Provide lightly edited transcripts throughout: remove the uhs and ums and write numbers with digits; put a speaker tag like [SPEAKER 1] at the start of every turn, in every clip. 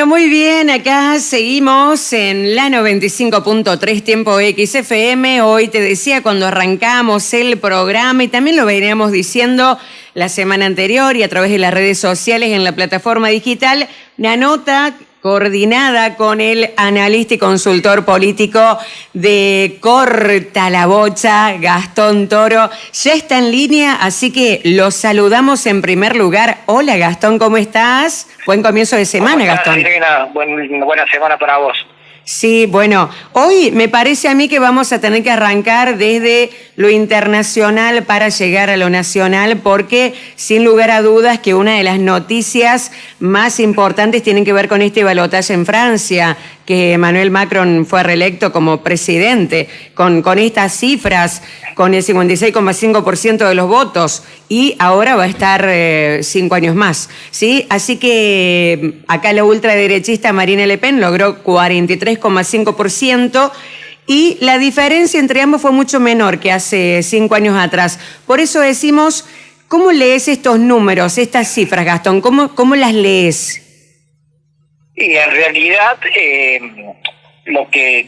[SPEAKER 1] Muy bien, acá seguimos en la 95.3 Tiempo XFM. Hoy te decía cuando arrancamos el programa y también lo veníamos diciendo la semana anterior y a través de las redes sociales en la plataforma digital, una nota coordinada con el analista y consultor político de Corta la Bocha, Gastón Toro. Ya está en línea, así que lo saludamos en primer lugar. Hola Gastón, ¿cómo estás? Buen comienzo de semana, Gastón.
[SPEAKER 2] Irina, buena semana para vos.
[SPEAKER 1] Sí, bueno, hoy me parece a mí que vamos a tener que arrancar desde lo internacional para llegar a lo nacional, porque sin lugar a dudas que una de las noticias más importantes tienen que ver con este balotaje en Francia, que Emmanuel Macron fue reelecto como presidente, con estas cifras, con el 56,5% de los votos, y ahora va a estar 5 años más, ¿sí? Así que acá la ultraderechista Marine Le Pen logró 43,5%, y la diferencia entre ambos fue mucho menor que hace 5 años atrás. Por eso decimos, ¿cómo lees estos números, estas cifras, Gastón? ¿Cómo las lees?
[SPEAKER 2] Y en realidad lo que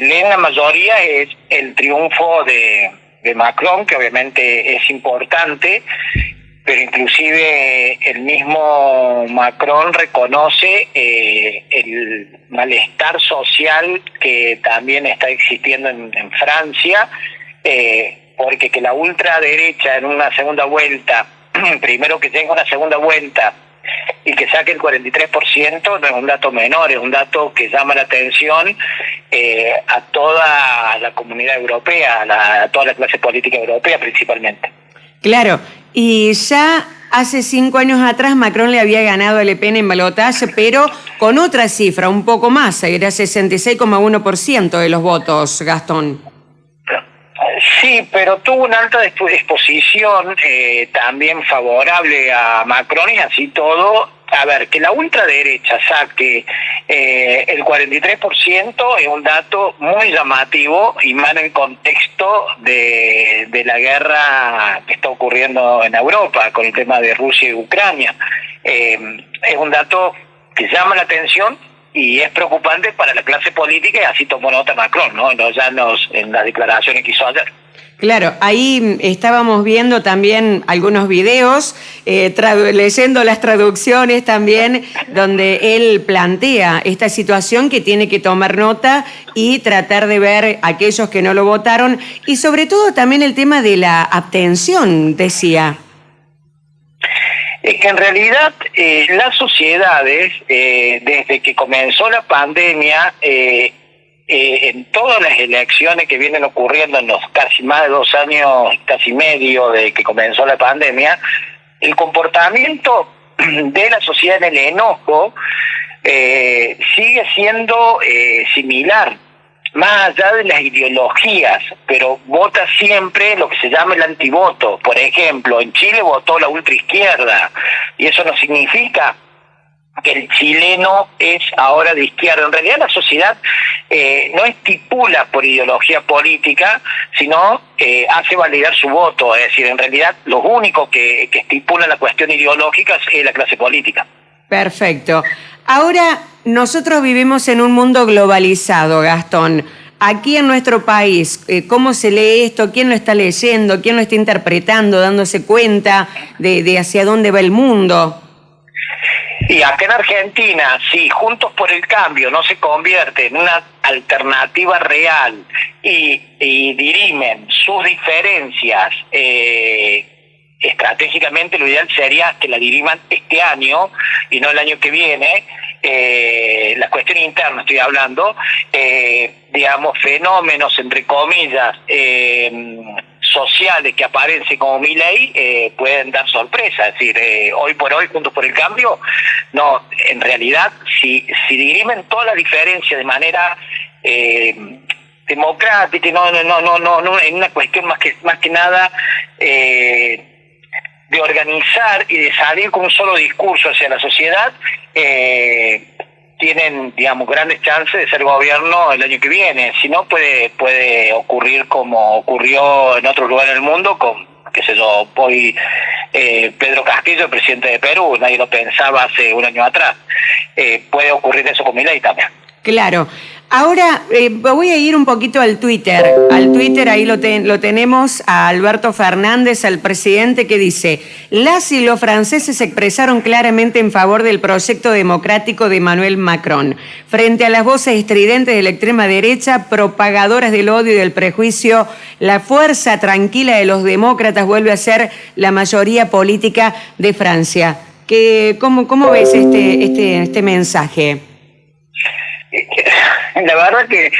[SPEAKER 2] leen la mayoría es el triunfo de Macron, que obviamente es importante, pero inclusive el mismo Macron reconoce el malestar social que también está existiendo en Francia, porque que la ultraderecha en una segunda vuelta, primero que tenga una segunda vuelta, y que saque el 43% no es un dato menor, es un dato que llama la atención a toda la comunidad europea, a toda la clase política europea principalmente.
[SPEAKER 1] Claro, y ya hace 5 años atrás Macron le había ganado a Le Pen en balotaje, pero con otra cifra, un poco más, era 66,1% de los votos, Gastón.
[SPEAKER 2] Sí, pero tuvo una alta exposición también favorable a Macron, y así todo. A ver, que la ultraderecha saque el 43% es un dato muy llamativo, y más en el contexto de la guerra que está ocurriendo en Europa con el tema de Rusia y Ucrania. Es un dato que llama la atención y es preocupante para la clase política, y así tomó nota Macron, ¿no? En las declaraciones que hizo ayer.
[SPEAKER 1] Claro, ahí estábamos viendo también algunos videos, leyendo las traducciones también, donde él plantea esta situación que tiene que tomar nota y tratar de ver a aquellos que no lo votaron, y sobre todo también el tema de la abstención, decía.
[SPEAKER 2] Es que en realidad las sociedades, desde que comenzó la pandemia, en todas las elecciones que vienen ocurriendo en los casi más de 2 años, casi medio de que comenzó la pandemia, el comportamiento de la sociedad en el enojo sigue siendo similar, más allá de las ideologías, pero vota siempre lo que se llama el antivoto. Por ejemplo, en Chile votó la ultraizquierda, y eso no significa que el chileno es ahora de izquierda. En realidad la sociedad no estipula por ideología política, sino hace validar su voto. Es decir, en realidad los únicos que estipulan la cuestión ideológica es la clase política.
[SPEAKER 1] Perfecto. Ahora, nosotros vivimos en un mundo globalizado, Gastón. Aquí en nuestro país, ¿cómo se lee esto? ¿Quién lo está leyendo? ¿Quién lo está interpretando, dándose cuenta de hacia dónde va el mundo?
[SPEAKER 2] Y acá en Argentina, si Juntos por el Cambio no se convierte en una alternativa real y dirimen sus diferencias estratégicamente, lo ideal sería que la diriman este año y no el año que viene. La cuestión interna estoy hablando, digamos, fenómenos, entre comillas, sociales que aparecen como Milei pueden dar sorpresa. Es decir, hoy por hoy, Juntos por el Cambio, no, en realidad, si dirimen toda la diferencia de manera democrática, no, en una cuestión más que nada de organizar y de salir con un solo discurso hacia la sociedad, tienen, digamos, grandes chances de ser gobierno el año que viene. Si no, puede ocurrir como ocurrió en otros lugares del mundo, con, qué sé yo, hoy Pedro Castillo, el presidente de Perú, nadie lo pensaba hace un año atrás. Puede ocurrir eso con Milei también.
[SPEAKER 1] Claro. Ahora voy a ir un poquito al Twitter. Al Twitter ahí lo tenemos a Alberto Fernández, al presidente, que dice: las y los franceses se expresaron claramente en favor del proyecto democrático de Emmanuel Macron. Frente a las voces estridentes de la extrema derecha, propagadoras del odio y del prejuicio, la fuerza tranquila de los demócratas vuelve a ser la mayoría política de Francia. ¿Cómo ves este mensaje?
[SPEAKER 2] La verdad que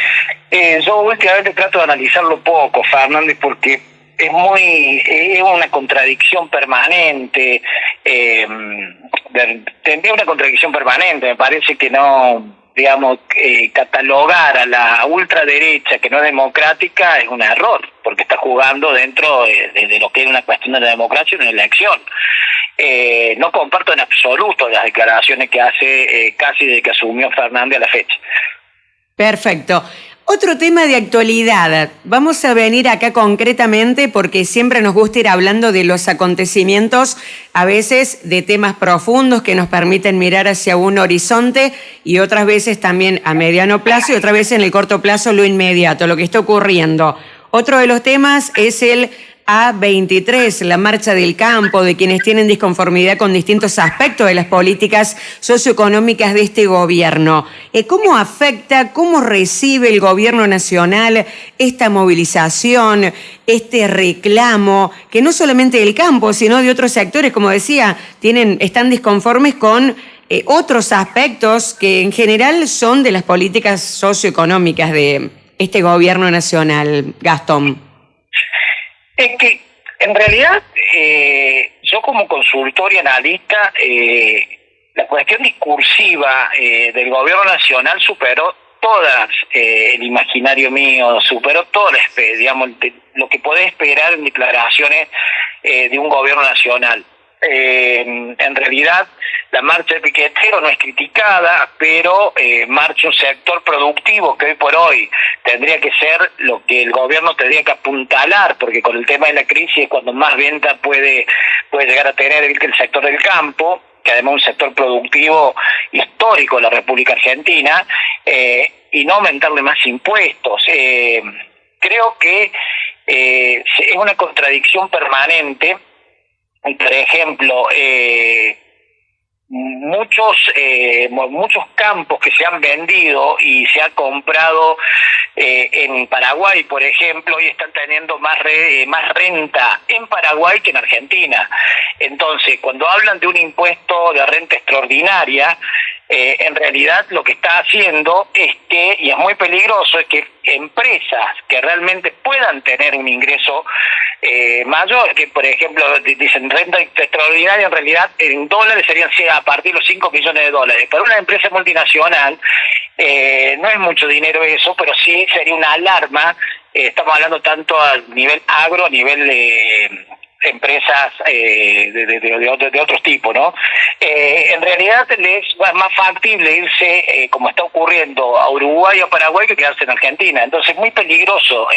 [SPEAKER 2] yo últimamente trato de analizarlo poco, Fernández, porque es una contradicción permanente, tendría una contradicción permanente. Me parece que no, digamos, catalogar a la ultraderecha que no es democrática es un error, porque está jugando dentro de lo que es una cuestión de la democracia en una elección. No comparto en absoluto las declaraciones que hace casi desde que asumió Fernández a la fecha.
[SPEAKER 1] Perfecto. Otro tema de actualidad. Vamos a venir acá concretamente porque siempre nos gusta ir hablando de los acontecimientos, a veces de temas profundos que nos permiten mirar hacia un horizonte y otras veces también a mediano plazo y otras veces en el corto plazo lo inmediato, lo que está ocurriendo. Otro de los temas es el A23, la marcha del campo, de quienes tienen disconformidad con distintos aspectos de las políticas socioeconómicas de este gobierno. ¿Cómo afecta, cómo recibe el gobierno nacional esta movilización, este reclamo, que no solamente del campo, sino de otros sectores, como decía, están disconformes con otros aspectos que en general son de las políticas socioeconómicas de este gobierno nacional, Gastón?
[SPEAKER 2] Es que, en realidad, yo como consultor y analista, la cuestión discursiva del gobierno nacional superó todas, el imaginario mío, superó todo, digamos, lo que podés esperar en declaraciones de un gobierno nacional. En realidad, la marcha de piquetero no es criticada, pero marcha un sector productivo que hoy por hoy tendría que ser lo que el gobierno tendría que apuntalar, porque con el tema de la crisis es cuando más venta puede llegar a tener el sector del campo, que además es un sector productivo histórico de la República Argentina, y no aumentarle más impuestos. Creo que es una contradicción permanente. Por ejemplo, muchos campos que se han vendido y se ha comprado en Paraguay, por ejemplo, y están teniendo más renta en Paraguay que en Argentina. Entonces, cuando hablan de un impuesto de renta extraordinaria, en realidad lo que está haciendo es que, y es muy peligroso, es que empresas que realmente puedan tener un ingreso mayor, que por ejemplo dicen renta extraordinaria, en realidad en dólares serían a partir de los 5 millones de dólares. Para una empresa multinacional no es mucho dinero eso, pero sí sería una alarma. Estamos hablando tanto a nivel agro, a nivel empresas de otros tipos, ¿no? En realidad es más factible irse, como está ocurriendo, a Uruguay o Paraguay que quedarse en Argentina. Entonces es muy peligroso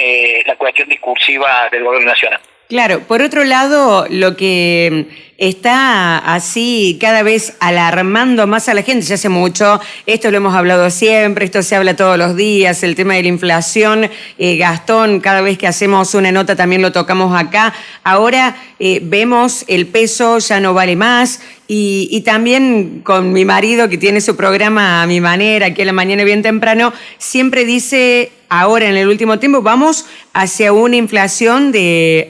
[SPEAKER 2] la cuestión discursiva del gobierno nacional.
[SPEAKER 1] Claro, por otro lado, lo que está así cada vez alarmando más a la gente, ya hace mucho, esto lo hemos hablado siempre, esto se habla todos los días, el tema de la inflación, Gastón, cada vez que hacemos una nota también lo tocamos acá, ahora vemos el peso ya no vale más, y también con mi marido que tiene su programa A Mi Manera, que a la mañana bien temprano, siempre dice, ahora en el último tiempo vamos hacia una inflación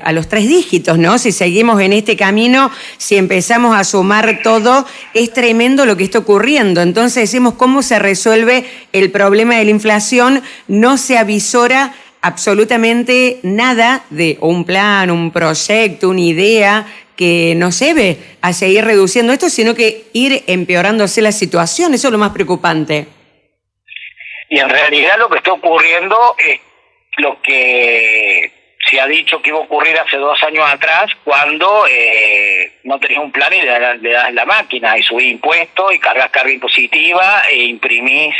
[SPEAKER 1] a los 3 dígitos, ¿no? Si seguimos en este camino, si empezamos a sumar todo, es tremendo lo que está ocurriendo. Entonces decimos, ¿cómo se resuelve el problema de la inflación? No se avisora absolutamente nada de un plan, un proyecto, una idea que nos lleve a seguir reduciendo esto, sino que ir empeorándose la situación. Eso es lo más preocupante. Y en realidad lo que está ocurriendo es lo que
[SPEAKER 2] se ha dicho que iba a ocurrir hace 2 años atrás, cuando no tenías un plan y le das la máquina y subís impuestos y cargas carga impositiva e imprimís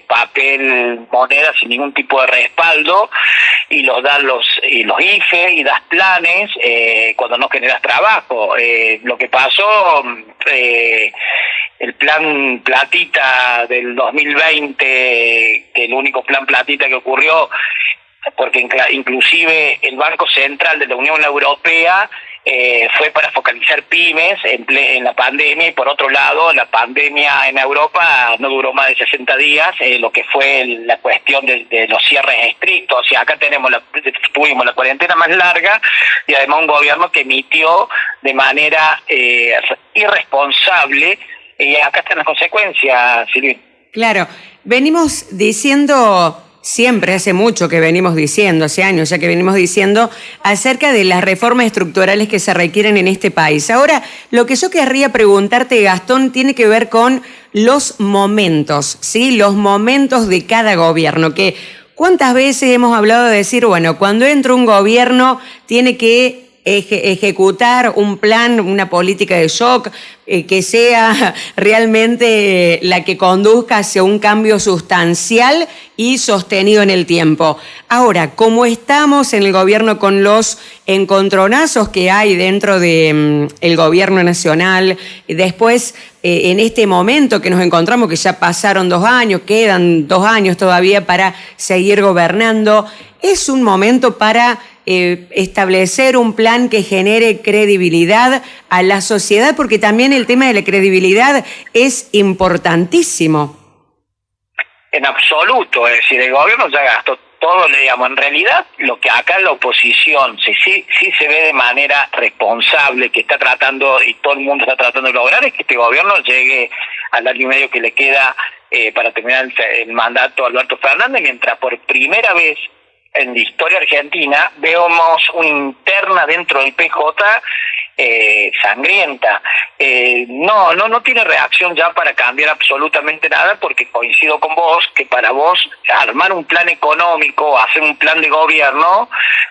[SPEAKER 2] papel, moneda sin ningún tipo de respaldo y los das los IFE y das planes cuando no generas trabajo. Lo que pasó, el plan Platita del 2020, que el único plan Platita que ocurrió, porque inclusive el Banco Central de la Unión Europea fue para focalizar pymes en la pandemia, y por otro lado la pandemia en Europa no duró más de 60 días, lo que fue la cuestión de los cierres estrictos. O sea, acá tuvimos la cuarentena más larga y además un gobierno que emitió de manera irresponsable, y acá están las consecuencias, Silvina.
[SPEAKER 1] Claro, venimos diciendo... Siempre, hace mucho que venimos diciendo, hace años ya que venimos diciendo acerca de las reformas estructurales que se requieren en este país. Ahora, lo que yo querría preguntarte, Gastón, tiene que ver con los momentos, ¿sí? Los momentos de cada gobierno, que ¿cuántas veces hemos hablado de decir, bueno, cuando entra un gobierno tiene que ejecutar un plan, una política de shock que sea realmente la que conduzca hacia un cambio sustancial y sostenido en el tiempo? Ahora, como estamos en el gobierno con los encontronazos que hay dentro de el gobierno nacional, después en este momento que nos encontramos, que ya pasaron 2 años, quedan 2 años todavía para seguir gobernando, es un momento para establecer un plan que genere credibilidad a la sociedad, porque también el tema de la credibilidad es importantísimo.
[SPEAKER 2] En absoluto, es decir, el gobierno ya gastó todo, digamos, en realidad lo que acá la oposición sí se ve de manera responsable, que está tratando, y todo el mundo está tratando de lograr, es que este gobierno llegue al año y medio que le queda para terminar el mandato a Alberto Fernández, mientras por primera vez en la historia argentina vemos una interna dentro del PJ sangrienta. No tiene reacción ya para cambiar absolutamente nada, porque coincido con vos que para vos armar un plan económico, hacer un plan de gobierno,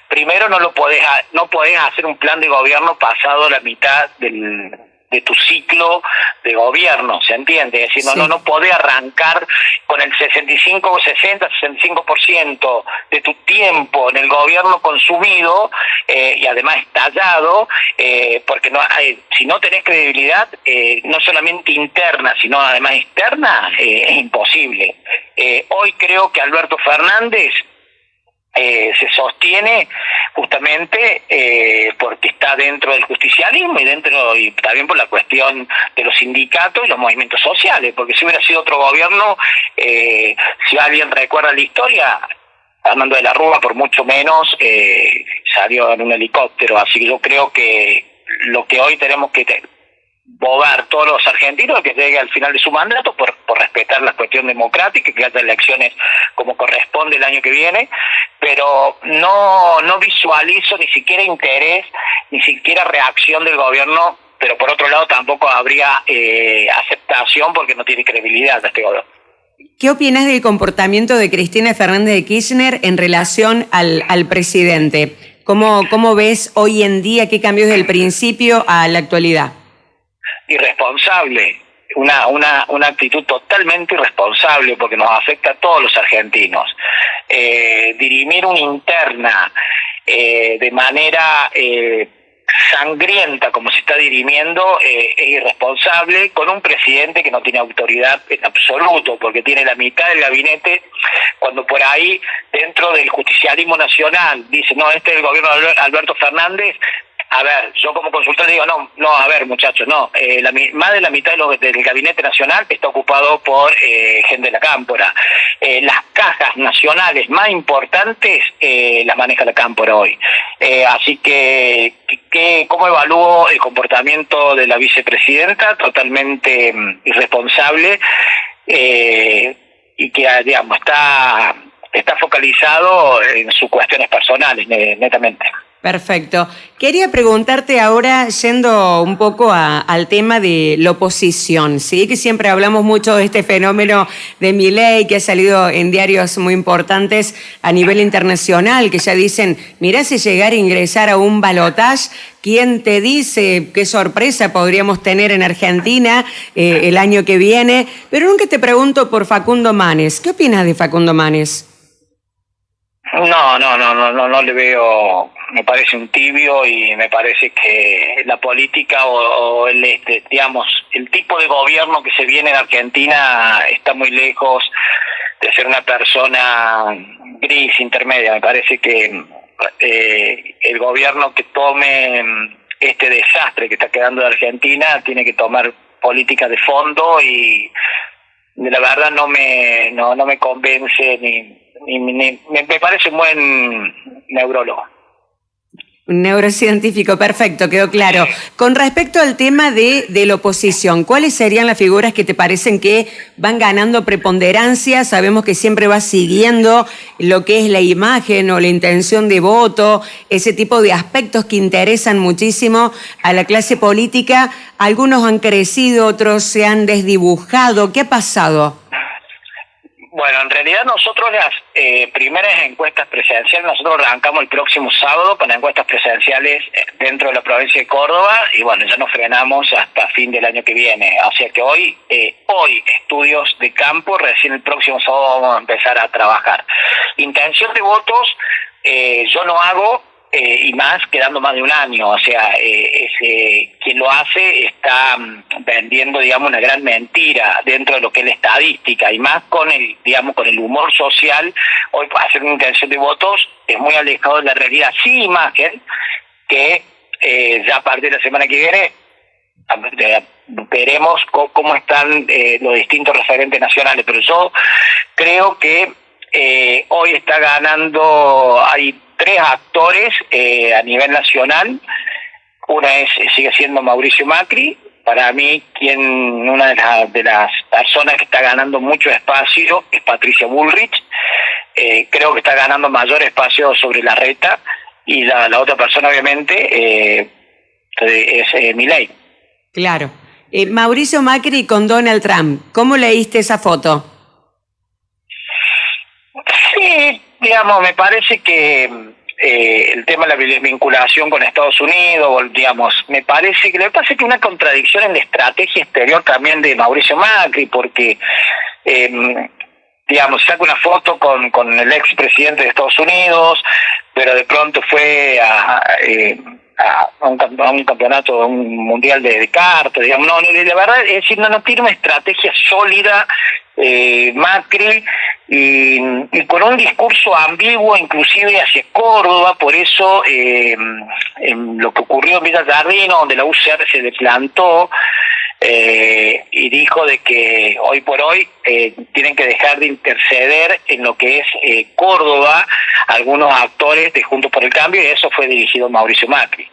[SPEAKER 2] primero no podés hacer un plan de gobierno pasado la mitad de tu ciclo de gobierno, ¿se entiende? Es decir,
[SPEAKER 1] Sí.
[SPEAKER 2] no podés arrancar con el 65% de tu tiempo en el gobierno consumido y además estallado, porque si no tenés credibilidad, no solamente interna, sino además externa, es imposible. Hoy creo que Alberto Fernández se sostiene justamente porque está dentro del justicialismo y también por la cuestión de los sindicatos y los movimientos sociales, porque si hubiera sido otro gobierno, si alguien recuerda la historia, Armando de la Rúa por mucho menos salió en un helicóptero. Así que yo creo que lo que hoy tenemos que bogar todos los argentinos, que llegue al final de su mandato por respetar la cuestión democrática y que haya elecciones como corresponde el año que viene, pero no visualizo ni siquiera interés, ni siquiera reacción del gobierno, pero por otro lado tampoco habría aceptación, porque no tiene credibilidad este gobierno.
[SPEAKER 1] ¿Qué opinas del comportamiento de Cristina Fernández de Kirchner en relación al presidente? ¿Cómo ves hoy en día qué cambios del principio a la actualidad?
[SPEAKER 2] Irresponsable, una actitud totalmente irresponsable, porque nos afecta a todos los argentinos. Dirimir una interna de manera sangrienta como se está dirimiendo es irresponsable, con un presidente que no tiene autoridad en absoluto, porque tiene la mitad del gabinete, cuando por ahí dentro del justicialismo nacional dice, no, este es el gobierno de Alberto Fernández. A ver, yo como consultor digo, no, a ver, muchachos, no. Más de la mitad del Gabinete Nacional está ocupado por gente de la Cámpora. Las cajas nacionales más importantes las maneja la Cámpora hoy. Así que ¿cómo evalúo el comportamiento de la vicepresidenta? Totalmente irresponsable y que, digamos, está focalizado en sus cuestiones personales, netamente.
[SPEAKER 1] Perfecto. Quería preguntarte ahora, yendo un poco al tema de la oposición, ¿sí? Que siempre hablamos mucho de este fenómeno de Milei, que ha salido en diarios muy importantes a nivel internacional, que ya dicen, mirá si llegar a ingresar a un balotaje, ¿quién te dice qué sorpresa podríamos tener en Argentina el año que viene? Pero nunca te pregunto por Facundo Manes. ¿Qué opinas de Facundo Manes?
[SPEAKER 2] No le veo, me parece un tibio y me parece que la política o digamos, el tipo de gobierno que se viene en Argentina está muy lejos de ser una persona gris, intermedia. Me parece que el gobierno que tome este desastre que está quedando de Argentina tiene que tomar políticas de fondo y la verdad no me convence me parece un buen neurólogo.
[SPEAKER 1] Un neurocientífico, perfecto, quedó claro. Con respecto al tema de la oposición, ¿cuáles serían las figuras que te parecen que van ganando preponderancia? Sabemos que siempre va siguiendo lo que es la imagen o la intención de voto, ese tipo de aspectos que interesan muchísimo a la clase política. Algunos han crecido, otros se han desdibujado. ¿Qué ha pasado?
[SPEAKER 2] Bueno, en realidad nosotros las primeras encuestas presenciales, nosotros arrancamos el próximo sábado con encuestas presenciales dentro de la provincia de Córdoba y bueno, ya nos frenamos hasta fin del año que viene. O sea que hoy estudios de campo, recién el próximo sábado vamos a empezar a trabajar. Intención de votos, yo no hago y más quedando más de un año, o sea, quien lo hace está vendiendo, digamos, una gran mentira dentro de lo que es la estadística y más con el humor social. Hoy hacer una intención de votos es muy alejado de la realidad. Sí, imagen que ya a partir de la semana que viene veremos cómo están los distintos referentes nacionales, pero yo creo que hoy está ganando, hay 3 actores a nivel nacional. Una sigue siendo Mauricio Macri. Para mí, una de las personas que está ganando mucho espacio es Patricia Bullrich. Creo que está ganando mayor espacio sobre Larreta. Y la otra persona, obviamente, es Milei.
[SPEAKER 1] Claro. Mauricio Macri con Donald Trump. ¿Cómo leíste esa foto?
[SPEAKER 2] Sí, digamos, me parece que el tema de la vinculación con Estados Unidos, digamos, me parece que una contradicción en la estrategia exterior también de Mauricio Macri, porque digamos, saca una foto con el expresidente de Estados Unidos, pero de pronto fue a un campeonato, a un mundial de cartas, digamos, la verdad es decir, no tiene una estrategia sólida Macri y con un discurso ambiguo inclusive hacia Córdoba. Por eso en lo que ocurrió en Villa Giardino, donde la UCR se desplantó y dijo de que hoy por hoy tienen que dejar de interceder en lo que es Córdoba algunos actores de Juntos por el Cambio, y eso fue dirigido a Mauricio Macri.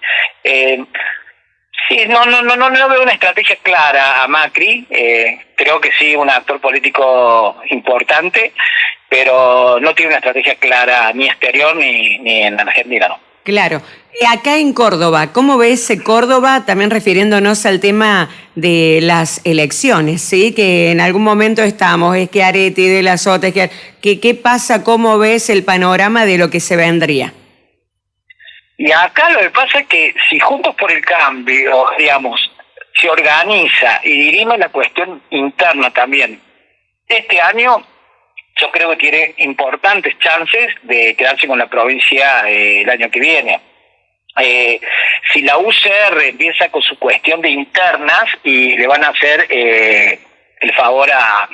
[SPEAKER 2] Sí, no veo una estrategia clara a Macri. Creo que sí, un actor político importante, pero no tiene una estrategia clara ni exterior ni en Argentina, ¿no?
[SPEAKER 1] Claro. Acá en Córdoba, ¿cómo ves Córdoba? También refiriéndonos al tema de las elecciones, ¿sí? Que en algún momento estamos, Schiaretti, De la Sota, ¿qué pasa? ¿Cómo ves el panorama de lo que se vendría?
[SPEAKER 2] Y acá lo que pasa es que si Juntos por el Cambio, digamos, se organiza y dirime la cuestión interna también, este año yo creo que tiene importantes chances de quedarse con la provincia el año que viene. Si la UCR empieza con su cuestión de internas y le van a hacer el favor a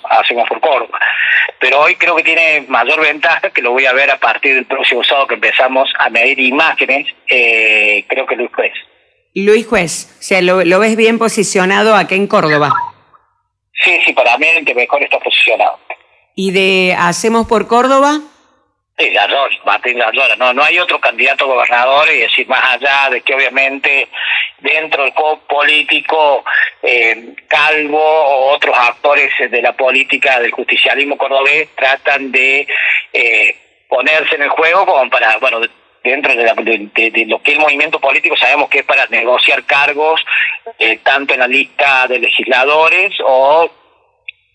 [SPEAKER 2] Hacemos por Córdoba. Pero hoy creo que tiene mayor ventaja, que lo voy a ver a partir del próximo sábado que empezamos a medir imágenes, creo que Luis Juez.
[SPEAKER 1] Luis Juez, o sea, ¿lo ves bien posicionado acá en Córdoba?
[SPEAKER 2] Sí, para mí es el que mejor está posicionado.
[SPEAKER 1] ¿Y de Hacemos por Córdoba?
[SPEAKER 2] Sí, Martín Garzola, no hay otro candidato a gobernador, y decir, más allá de que obviamente dentro del juego político Calvo o otros actores de la política del justicialismo cordobés tratan de ponerse en el juego como para, dentro de lo que es el movimiento político sabemos que es para negociar cargos, tanto en la lista de legisladores o,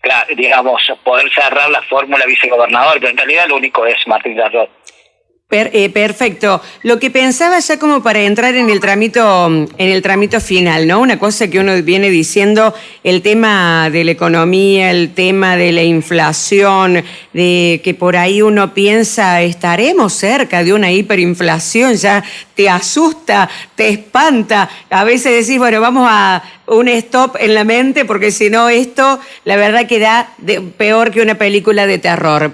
[SPEAKER 2] claro, digamos, poder cerrar la fórmula vicegobernador, pero en realidad lo único es Martín Larrot.
[SPEAKER 1] Perfecto. Lo que pensaba ya como para entrar en el trámite final, ¿no? Una cosa que uno viene diciendo, el tema de la economía, el tema de la inflación, de que por ahí uno piensa, estaremos cerca de una hiperinflación, ya te asusta, te espanta. A veces decís, bueno, vamos a un stop en la mente, porque si no esto, la verdad que da peor que una película de terror,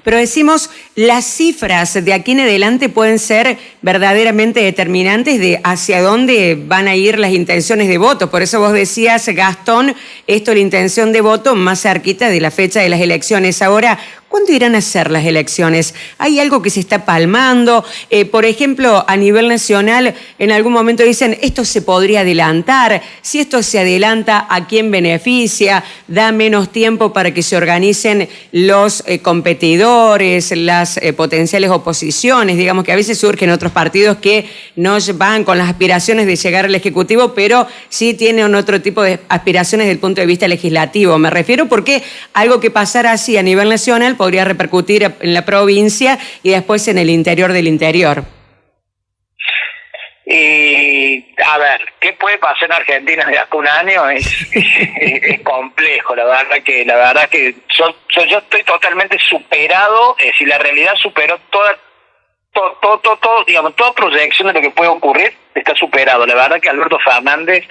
[SPEAKER 1] Pero decimos, las cifras de aquí en adelante pueden ser verdaderamente determinantes de hacia dónde van a ir las intenciones de voto. Por eso vos decías, Gastón, la intención de voto más cerquita de la fecha de las elecciones. Ahora, ¿cuándo irán a ser las elecciones? ¿Hay algo que se está palmando? Por ejemplo, a nivel nacional, en algún momento dicen, esto se podría adelantar. Si esto se adelanta, ¿a quién beneficia? ¿Da menos tiempo para que se organicen los competidores, las potenciales oposiciones? Digamos que a veces surgen otros partidos que no van con las aspiraciones de llegar al Ejecutivo, pero sí tienen otro tipo de aspiraciones desde el punto de vista legislativo. Me refiero porque algo que pasara así a nivel nacional podría repercutir en la provincia y después en el interior del interior.
[SPEAKER 2] A ver, ¿qué puede pasar en Argentina de acá un año? Es complejo, la verdad que yo estoy totalmente superado, es decir, la realidad superó toda proyección de lo que puede ocurrir, está superado. La verdad que Alberto Fernández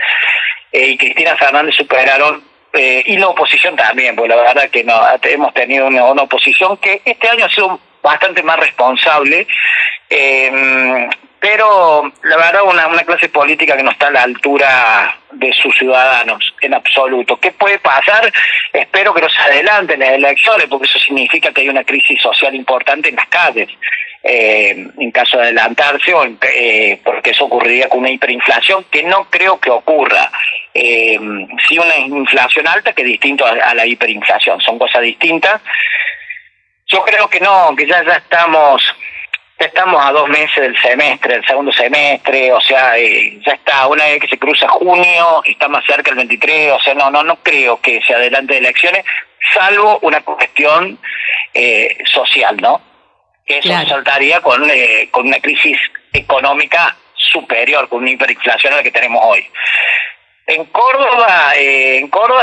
[SPEAKER 2] y Cristina Fernández superaron, y la oposición también, porque la verdad que no hemos tenido una oposición que este año ha sido bastante más responsable, pero la verdad una clase política que no está a la altura de sus ciudadanos en absoluto. ¿Qué puede pasar? Espero que no se adelanten las elecciones, porque eso significa que hay una crisis social importante en las calles. En caso de adelantarse, porque eso ocurriría con una hiperinflación, que no creo que ocurra. Sí, una inflación alta, que es distinto a la hiperinflación, son cosas distintas. Yo creo que no, que ya estamos a 2 meses del segundo semestre, o sea, ya está, una vez que se cruza junio, está más cerca el 23, o sea, no creo que se adelante de elecciones, salvo una cuestión social, ¿no? Que eso claro, saltaría con una crisis económica superior, con una hiperinflación a la que tenemos hoy. En Córdoba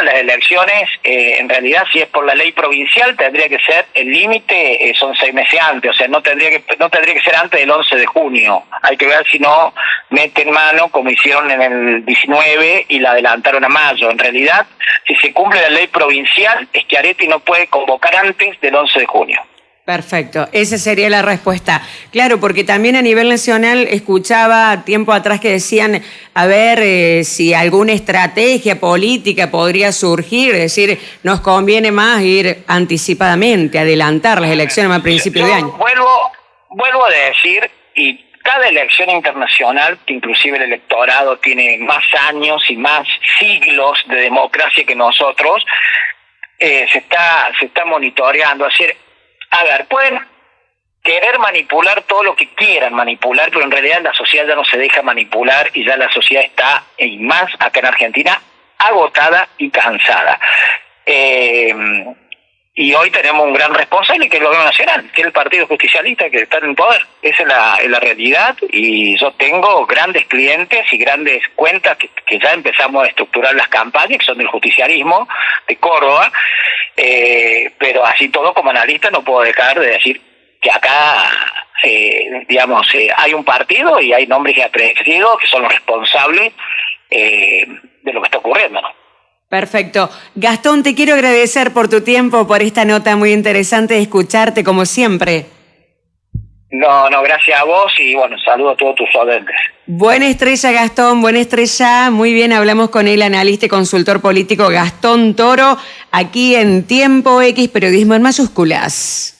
[SPEAKER 2] las elecciones, en realidad, si es por la ley provincial, tendría que ser, el límite son 6 meses antes, o sea, no tendría que ser antes del 11 de junio. Hay que ver si no meten mano, como hicieron en el 19 y la adelantaron a mayo. En realidad, si se cumple la ley provincial, Schiaretti no puede convocar antes del 11 de junio.
[SPEAKER 1] Perfecto, esa sería la respuesta. Claro, porque también a nivel nacional escuchaba tiempo atrás que decían, a ver si alguna estrategia política podría surgir, es decir, nos conviene más ir anticipadamente, adelantar las elecciones a principios de año.
[SPEAKER 2] Vuelvo a decir, y cada elección internacional, que inclusive el electorado tiene más años y más siglos de democracia que nosotros, se está monitoreando, es decir, a ver, pueden querer manipular todo lo que quieran manipular, pero en realidad la sociedad ya no se deja manipular y ya la sociedad está, y más acá en Argentina, agotada y cansada. Y hoy tenemos un gran responsable, que es el Gobierno Nacional, que es el Partido Justicialista, que está en el poder. Esa es la realidad, y yo tengo grandes clientes y grandes cuentas que ya empezamos a estructurar las campañas, que son del justicialismo de Córdoba, pero así todo, como analista, no puedo dejar de decir que acá, hay un partido y hay nombres y apellidos que son los responsables de lo que está ocurriendo, ¿no?
[SPEAKER 1] Perfecto. Gastón, te quiero agradecer por tu tiempo, por esta nota muy interesante de escucharte, como siempre.
[SPEAKER 2] No, gracias a vos y bueno, saludo a todos tus oyentes.
[SPEAKER 1] Buena estrella, Gastón, buena estrella. Muy bien, hablamos con el analista y consultor político Gastón Toro, aquí en Tiempo X, Periodismo en Mayúsculas.